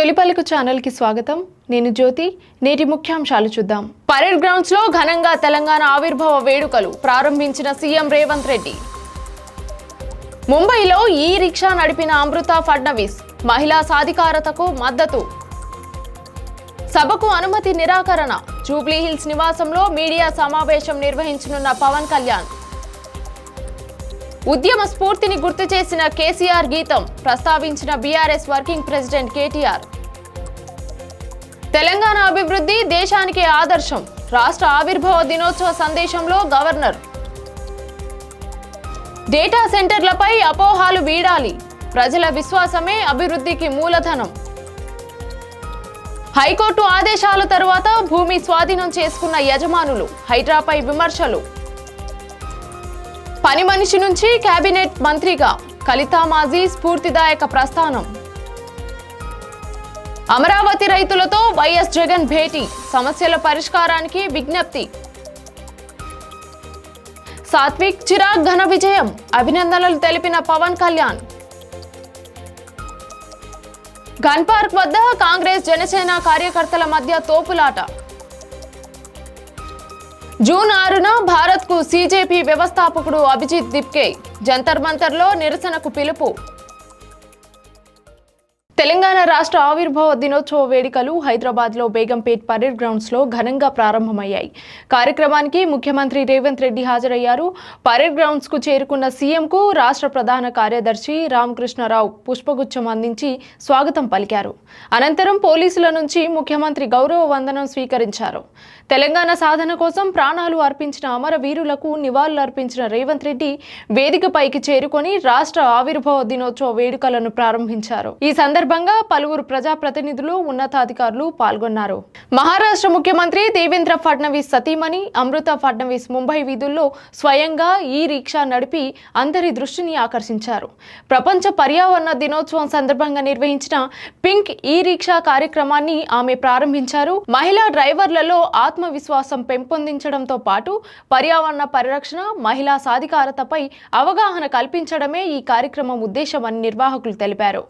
తొలిపలుకు channel కి స్వాగతం. నేను జ్యోతి. నేటి ముఖ్యాంశాలు చూద్దాం. పరేడ్ గ్రౌండ్స్ లో ఘనంగా తెలంగాణ ఆవిర్భావ వేడుకలు ప్రారంభించిన సీఎం రేవంత్ రెడ్డి. ముంబైలో ఈ రిక్షా నడిపిన అమృత ఫడ్నవీస్ మహిళా సాధికారతకు మద్దతు. సభకు అనుమతి నిరాకరణ. జూబ్లీ హిల్స్ నివాసంలో మీడియా సమావేశం నిర్వహించనున్న పవన్ కళ్యాణ్. ఉద్యమ స్ఫూర్తిని గుర్తు చేసిన కేసీఆర్ గీతం ప్రస్తావించిన BRS working president KTR. Telangana అభివృద్ధి దేశానికే ఆదర్శం. రాష్ట్ర ఆవిర్భావ దినోత్సవ సందేశంలో గవర్నర్. డేటా సెంటర్లపై అపోహాలు వీడాలి. ప్రజల విశ్వాసమే అభివృద్ధికి మూలధనం. హైకోర్టు ఆదేశాల తరువాత భూమి స్వాధీనం చేసుకున్న యజమానులు. హైడ్రాపై విమర్శలు. పని మనిషి నుంచి కేబినెట్ మంత్రిగా కలితా మాజీ స్ఫూర్తిదాయక ప్రస్థానం. అమరావతి రైతులతో వైఎస్ జగన్ భేటీ. సమస్యల పరిష్కారానికి విజ్ఞప్తి. సాత్విక్ చిరాగ్ ఘన విజయం. అభినందనలు తెలిపిన పవన్ కళ్యాణ్. గన్ పార్క్ వద్ద కాంగ్రెస్ జనసేన కార్యకర్తల మధ్య తోపులాట. జూన్ 6న భారత్కు సీజేపీ వ్యవస్థాపకుడు అభిజిత్ దిప్కే జంతర్ మంతర్లో నిరసనకు పిలుపు. తెలంగాణ రాష్ట్ర ఆవిర్భావ దినోత్సవ వేడుకలు హైదరాబాద్లో బేగంపేట్ పరేడ్ గ్రౌండ్స్లో ఘనంగా ప్రారంభమయ్యాయి. కార్యక్రమానికి ముఖ్యమంత్రి రేవంత్ రెడ్డి హాజరయ్యారు. పరేడ్ గ్రౌండ్స్కు చేరుకున్న సీఎంకు రాష్ట్ర ప్రధాన కార్యదర్శి రామకృష్ణరావు పుష్పగుచ్చం అందించి స్వాగతం పలికారు. అనంతరం పోలీసుల నుంచి ముఖ్యమంత్రి గౌరవ వందనం స్వీకరించారు. తెలంగాణ సాధన కోసం ప్రాణాలు అర్పించిన అమరవీరులకు నివాళులు అర్పించిన రేవంత్ రెడ్డి వేదికపైకి చేరుకొని రాష్ట్ర ఆవిర్భావ దినోత్సవ వేడుకలను ప్రారంభించారు. ఈ సందర్భంగా పలువురు ప్రజాప్రతినిధులు, ఉన్నతాధికారులు పాల్గొన్నారు. మహారాష్ట్ర ముఖ్యమంత్రి దేవేంద్ర ఫడ్నవీస్ సతీమణి అమృత ఫడ్నవీస్ ముంబై వీధుల్లో స్వయంగా ఈ రిక్షా నడిపి అందరి దృష్టిని ఆకర్షించారు. ప్రపంచ పర్యావరణ దినోత్సవం సందర్భంగా నిర్వహించిన పింక్ ఈ రిక్షా కార్యక్రమాన్ని ఆమె ప్రారంభించారు. మహిళా డ్రైవర్లలో ఆత్మవిశ్వాసం పెంపొందించడంతో పాటు పర్యావరణ పరిరక్షణ, మహిళా సాధికారతపై అవగాహన కల్పించడమే ఈ కార్యక్రమం ఉద్దేశమని నిర్వాహకులు తెలిపారు.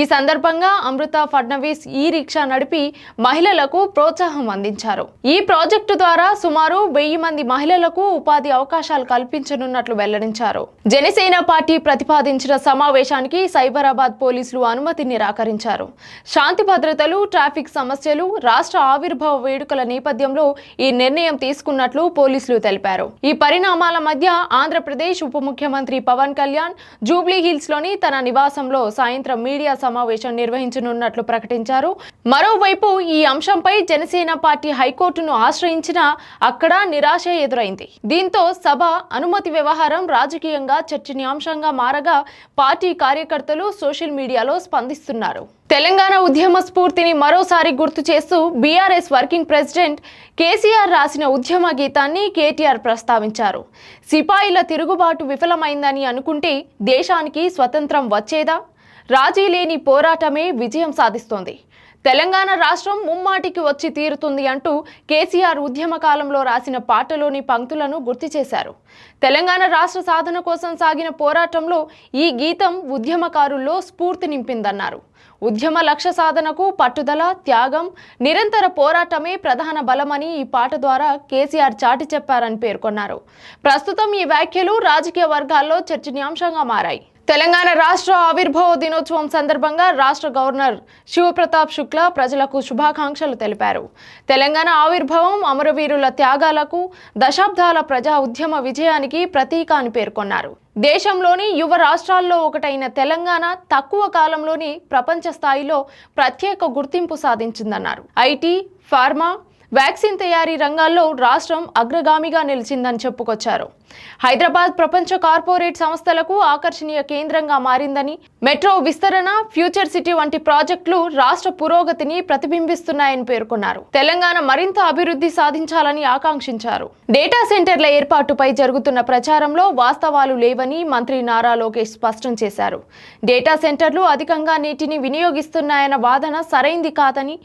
ఈ సందర్భంగా అమృత ఫడ్నవీస్ ఈ రిక్షా నడిపి మహిళలకు ప్రోత్సాహం అందించారు. ఈ ప్రాజెక్టు ద్వారా సుమారు 1000 మంది మహిళలకు ఉపాధి అవకాశాలు కల్పించనున్నట్లు వెల్లడించారు. జనసేన పార్టీ ప్రతిపాదించిన సమావేశానికి సైబరాబాద్ పోలీసులు అనుమతి నిరాకరించారు. శాంతి భద్రతలు, ట్రాఫిక్ సమస్యలు, రాష్ట్ర ఆవిర్భావ వేడుకల నేపథ్యంలో ఈ నిర్ణయం తీసుకున్నట్లు పోలీసులు తెలిపారు. ఈ పరిణామాల మధ్య ఆంధ్రప్రదేశ్ ఉప ముఖ్యమంత్రి పవన్ కళ్యాణ్ జూబ్లీ హిల్స్ లోని తన నివాసంలో సాయంత్రం మీడియా సమావేశం నిర్వహించనున్నట్లు ప్రకటించారు. మరోవైపు ఈ అంశంపై జనసేన పార్టీ హైకోర్టును ఆశ్రయించినా అక్కడ నిరాశ ఎదురైంది. దీంతో సభ అనుమతి వ్యవహారం రాజకీయంగా చర్చనీయాంశంగా మారగా పార్టీ కార్యకర్తలు సోషల్ మీడియాలో స్పందిస్తున్నారు. తెలంగాణ ఉద్యమ స్ఫూర్తిని మరోసారి గుర్తు చేస్తూ బీఆర్ఎస్ వర్కింగ్ ప్రెసిడెంట్ కేసీఆర్ రాసిన ఉద్యమ గీతాన్ని కేటీఆర్ ప్రస్తావించారు. సిపాయిల తిరుగుబాటు విఫలమైందని అనుకుంటే దేశానికి స్వతంత్రం వచ్చేదా? రాజీ లేని పోరాటమే విజయం సాధిస్తోంది. తెలంగాణ రాష్ట్రం ముమ్మాటికి వచ్చి తీరుతుంది అంటూ కేసీఆర్ ఉద్యమ కాలంలో రాసిన పాటలోని పంక్తులను గుర్తు చేశారు. తెలంగాణ రాష్ట్ర సాధన కోసం సాగిన పోరాటంలో ఈ గీతం ఉద్యమకారుల్లో స్ఫూర్తి నింపిందన్నారు. ఉద్యమ లక్ష్య సాధనకు పట్టుదల, త్యాగం, నిరంతర పోరాటమే ప్రధాన బలమని ఈ పాట ద్వారా కేసీఆర్ చాటి చెప్పారని పేర్కొన్నారు. ప్రస్తుతం ఈ వ్యాఖ్యలు రాజకీయ వర్గాల్లో చర్చనీయాంశంగా మారాయి. తెలంగాణ రాష్ట్ర ఆవిర్భావ దినోత్సవం సందర్భంగా రాష్ట్ర గవర్నర్ శివప్రతాప్ శుక్లా ప్రజలకు శుభాకాంక్షలు తెలిపారు. తెలంగాణ ఆవిర్భావం అమరవీరుల త్యాగాలకు, దశాబ్దాల ప్రజా ఉద్యమ విజయానికి ప్రతీక అని పేర్కొన్నారు. దేశంలోని యువ రాష్ట్రాల్లో ఒకటైన తెలంగాణ తక్కువ కాలంలోని ప్రపంచ స్థాయిలో ప్రత్యేక గుర్తింపు సాధించిందన్నారు. ఐటీ, ఫార్మా, వ్యాక్సిన్ తయారీ రంగాల్లో రాష్ట్రం అగ్రగామిగా నిలిచిందని చెప్పుకొచ్చారు. హైదరాబాద్ ప్రపంచ కార్పొరేట్ సంస్థలకు ఆకర్షణీయ కేంద్రంగా మారిందని, మెట్రో విస్తరణ, ఫ్యూచర్ సిటీ వంటి ప్రాజెక్టులు రాష్ట్ర పురోగతిని ప్రతిబింబిస్తున్నాయని పేర్కొన్నారు. తెలంగాణ మరింత అభివృద్ధి సాధించాలని ఆకాంక్షించారు. డేటా సెంటర్ల ఏర్పాటుపై జరుగుతున్న ప్రచారంలో వాస్తవాలు లేవని మంత్రి నారా లోకేష్ స్పష్టం చేశారు. డేటా సెంటర్లు అధికంగా నీటిని వినియోగిస్తున్నాయన్న వాదన సరైంది కాదని,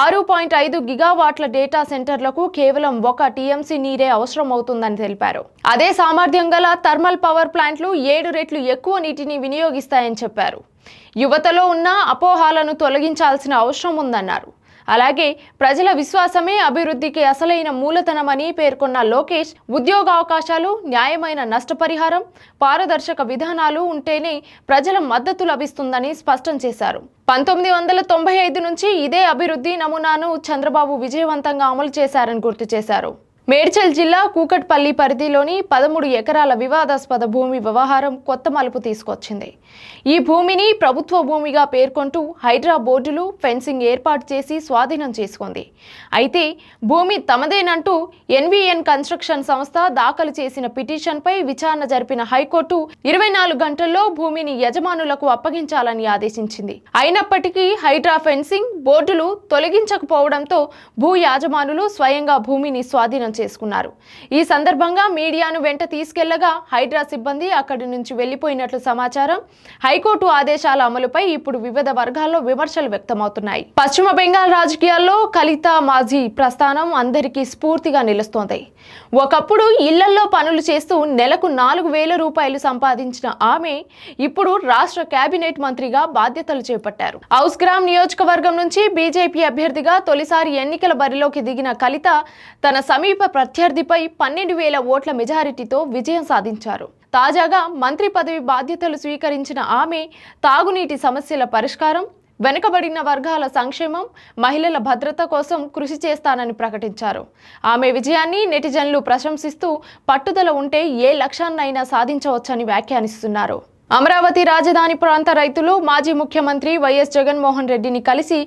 6.5 గిగావాట్ల డేటా సెంటర్లకు కేవలం 1 టీఎంసీ నీరే అవసరం అవుతుందని తెలిపారు. అదే సామర్థ్యం గల థర్మల్ పవర్ ప్లాంట్లు 7 రెట్లు ఎక్కువ నీటిని వినియోగిస్తాయని చెప్పారు. యువతలో ఉన్న అపోహాలను తొలగించాల్సిన అవసరం ఉందన్నారు. అలాగే ప్రజల విశ్వాసమే అభివృద్ధికి అసలైన మూలధనమని పేర్కొన్న లోకేష్, ఉద్యోగావకాశాలు, న్యాయమైన నష్టపరిహారం, పారదర్శక విధానాలు ఉంటేనే ప్రజల మద్దతు లభిస్తుందని స్పష్టం చేశారు. 1995 నుంచి ఇదే అభివృద్ధి నమూనాను చంద్రబాబు విజయవంతంగా అమలు చేశారని గుర్తు చేశారు. మేడ్చల్ జిల్లా కూకట్పల్లి పరిధిలోని 13 ఎకరాల వివాదాస్పద భూమి వ్యవహారం కొత్త మలుపు తీసుకొచ్చింది. ఈ భూమిని ప్రభుత్వ భూమిగా పేర్కొంటూ హైడ్రా బోర్డులు ఫెన్సింగ్ ఏర్పాటు చేసి స్వాధీనం చేసుకుంది. అయితే భూమి తమదేనంటూ ఎన్వీఎన్ కన్స్ట్రక్షన్ సంస్థ దాఖలు చేసిన పిటిషన్పై విచారణ జరిపిన హైకోర్టు 24 గంటల్లో భూమిని యజమానులకు అప్పగించాలని ఆదేశించింది. అయినప్పటికీ హైడ్రా ఫెన్సింగ్ బోర్డులు తొలగించకపోవడంతో భూ యాజమానులు స్వయంగా భూమిని స్వాధీనం చేసుకున్నారు. ఈ సందర్భంగా మీడియాను వెంట తీసుకెళ్లగా హైడ్రా సిబ్బంది అక్కడి నుంచి వెళ్లిపోయినట్లు సమాచారం. హైకోర్టు ఆదేశాల అమలుపై ఇప్పుడు వివిధ వర్గాల్లో విమర్శలు వ్యక్తమవుతున్నాయి. పశ్చిమ బెంగాల్ రాజకీయాల్లో కలితా మాజీ ప్రస్థానం అందరికీ స్ఫూర్తిగా నిలుస్తోంది. ఒకప్పుడు ఇళ్లల్లో పనులు చేస్తూ నెలకు 4,000 రూపాయలు సంపాదించిన ఆమె ఇప్పుడు రాష్ట్ర కేబినెట్ మంత్రిగా బాధ్యతలు చేపట్టారు. ఔస్గ్రామ్ నియోజకవర్గం నుంచి బీజేపీ అభ్యర్థిగా తొలిసారి ఎన్నికల బరిలోకి దిగిన కలిత తన సమీప ప్రత్యర్థిపై 12,000 ఓట్ల మెజారిటీతో విజయం సాధించారు. తాజాగా మంత్రి పదవి బాధ్యతలు స్వీకరించిన ఆమె తాగునీటి సమస్యల పరిష్కారం, వెనుకబడిన వర్గాల సంక్షేమం, మహిళల భద్రత కోసం కృషి చేస్తానని ప్రకటించారు. ఆమె విజయాన్ని నెటిజన్లు ప్రశంసిస్తూ పట్టుదల ఉంటే ఏ లక్ష్యాన్నైనా సాధించవచ్చని వ్యాఖ్యానిస్తున్నారు. అమరావతి రాజధాని ప్రాంత రైతులు మాజీ ముఖ్యమంత్రి వైఎస్ జగన్మోహన్ రెడ్డిని కలిసి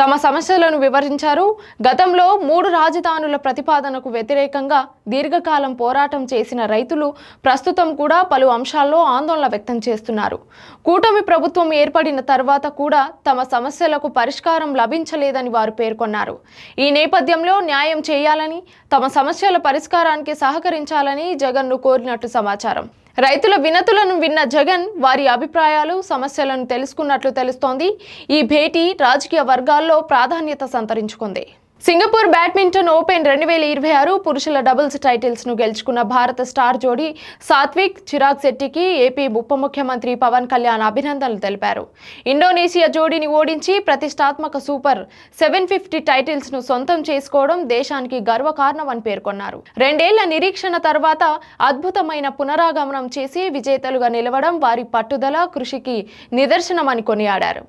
తమ సమస్యలను వివరించారు. గతంలో 3 రాజధానుల ప్రతిపాదనకు వ్యతిరేకంగా దీర్ఘకాలం పోరాటం చేసిన రైతులు ప్రస్తుతం కూడా పలు అంశాల్లో ఆందోళన వ్యక్తం చేస్తున్నారు. కూటమి ప్రభుత్వం ఏర్పడిన తర్వాత కూడా తమ సమస్యలకు పరిష్కారం లభించలేదని వారు పేర్కొన్నారు. ఈ నేపథ్యంలో న్యాయం చేయాలని, తమ సమస్యల పరిష్కారానికి సహకరించాలని జగన్ను కోరినట్టు సమాచారం. రైతుల వినతులను విన్న జగన్ వారి అభిప్రాయాలు, సమస్యలను తెలుసుకున్నట్లు తెలుస్తోంది. ఈ భేటీ రాజకీయ వర్గాల్లో ప్రాధాన్యత సంతరించుకుంది. సింగపూర్ బ్యాడ్మింటన్ ఓపెన్ 2026 పురుషుల డబుల్స్ టైటిల్స్ ను గెలుచుకున్న భారత స్టార్ జోడీ సాత్విక్ చిరాగ్ శెట్టికి ఏపీ ఉప ముఖ్యమంత్రి పవన్ కళ్యాణ్ అభినందనలు తెలిపారు. ఇండోనేషియా జోడీని ఓడించి ప్రతిష్టాత్మక సూపర్ 750 టైటిల్స్ ను సొంతం చేసుకోవడం దేశానికి గర్వకారణమని పేర్కొన్నారు. 2 ఏళ్ల నిరీక్షణ తర్వాత అద్భుతమైన పునరాగమనం చేసి విజేతలుగా నిలవడం వారి పట్టుదల, కృషికి నిదర్శనమని కొనియాడారు.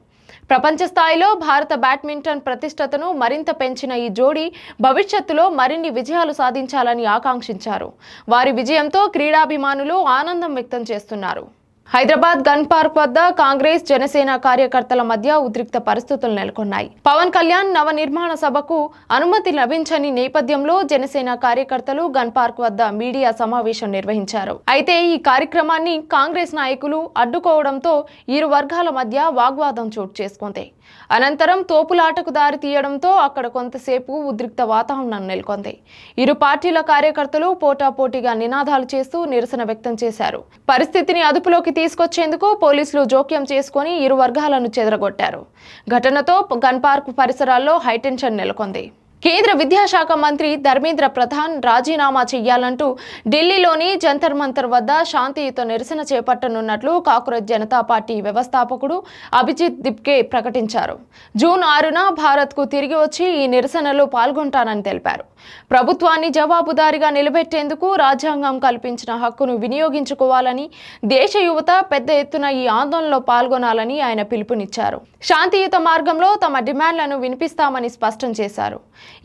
ప్రపంచ స్థాయిలో భారత బ్యాడ్మింటన్ ప్రతిష్టతను మరింత పెంచిన ఈ జోడీ భవిష్యత్తులో మరిన్ని విజయాలు సాధించాలని ఆకాంక్షించారు. వారి విజయంతో క్రీడాభిమానులు ఆనందం వ్యక్తం చేస్తున్నారు. హైదరాబాద్ గన్ పార్క్ వద్ద కాంగ్రెస్, జనసేన కార్యకర్తల మధ్య ఉద్రిక్త పరిస్థితులు నెలకొన్నాయి. పవన్ కళ్యాణ్ నవనిర్మాణ సభకు అనుమతి లభించని నేపథ్యంలో జనసేన కార్యకర్తలు గన్ పార్క్ వద్ద మీడియా సమావేశం నిర్వహించారు. అయితే ఈ కార్యక్రమాన్ని కాంగ్రెస్ నాయకులు అడ్డుకోవడంతో ఇరు వర్గాల మధ్య వాగ్వాదం చోటు చేసుకుంది. అనంతరం తోపులాటకు దారి తీయడంతో అక్కడ కొంతసేపు ఉద్రిక్త వాతావరణం నెలకొంది. ఇరు పార్టీల కార్యకర్తలు పోటాపోటీగా నినాదాలు చేస్తూ నిరసన వ్యక్తం చేశారు. పరిస్థితిని అదుపులోకి తీసుకొచ్చేందుకు పోలీసులు జోక్యం చేసుకుని ఇరు వర్గాలను చెదరగొట్టారు. ఘటనతో గన్ పార్క్ పరిసరాల్లో హైటెన్షన్ నెలకొంది. కేంద్ర విద్యాశాఖ మంత్రి ధర్మేంద్ర ప్రధాన్ రాజీనామా చేయాలంటూ ఢిల్లీలోని జంతర్ మంతర్ వద్ద శాంతియుత నిరసన చేపట్టనున్నట్లు కాక్రోచ్ జనతా పార్టీ వ్యవస్థాపకుడు అభిజిత్ దిప్కే ప్రకటించారు. జూన్ 6న భారత్కు తిరిగి వచ్చి ఈ నిరసనలో పాల్గొంటానని తెలిపారు. ప్రభుత్వాన్ని జవాబుదారీగా నిలబెట్టేందుకు రాజ్యాంగం కల్పించిన హక్కును వినియోగించుకోవాలని, దేశ యువత పెద్ద ఎత్తున ఈ ఆందోళనలో పాల్గొనాలని ఆయన పిలుపునిచ్చారు. శాంతియుత మార్గంలో తమ డిమాండ్లను వినిపిస్తామని స్పష్టం చేశారు.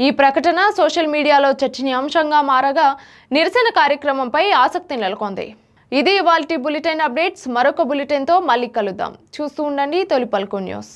ఈ ప్రకటన సోషల్ మీడియాలో చర్చనీయాంశంగా మారగా నిరసన కార్యక్రమంపై ఆసక్తి నెలకొంది. ఇది ఇవాల్టి బులెటిన్ అప్డేట్స్. మరొక బులెటిన్తో మళ్ళీ కలుద్దాం. చూస్తూ ఉండండి తొలి పలుకు న్యూస్.